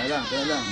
Kaya lang.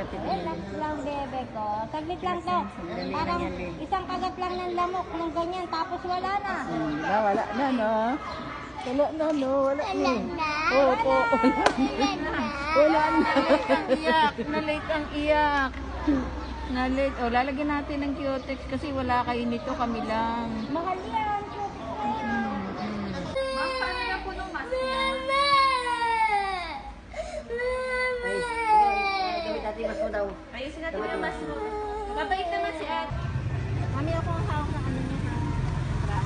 Relax lang, bebe ko. Saglit lang to. Parang isang kagat lang ng lamok ng ganyan, tapos wala na. Wala na, no? Wala na, no? Wala na. Opo, wala na. Iyak, na-late ang iyak. Na-late. O, lalagyan natin ng Cutex kasi wala kayo nito, kami lang. Mahal yan. Ma'am, paano na po nung mask yan? Ayusin natin yung mask mo. Mabait naman si Ate. Mami, ako ang hawak ng ano niya, ha?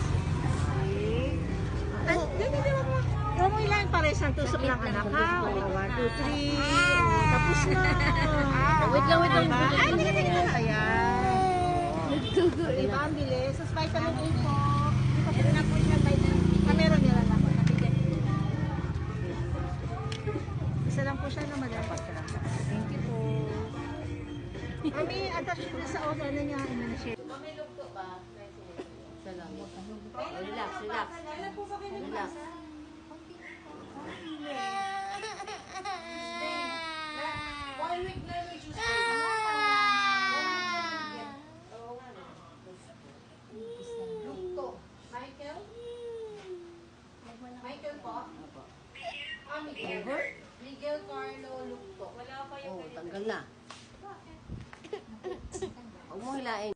Huwag mo ilan pares ang tusok ng anak ha. 1, 2, 3. Tapos na. Wait lang. Ay, tingnan. Ayan. Diba, ang bilis. Sa vitamin A po. Ito na po siya vitamin A. Meron niya lang ako. Isa lang po siya na madapat ka lang. Thank you po. Mami, attach nyo sa order na niya. Share. May lugto ba? Salamat. Relax. Relax. One week na may Tuesday. Lugto. Michael? Michael po? Miguel Carlo Lugto. Wala pa yung tanggal na. Huwag mo hilain.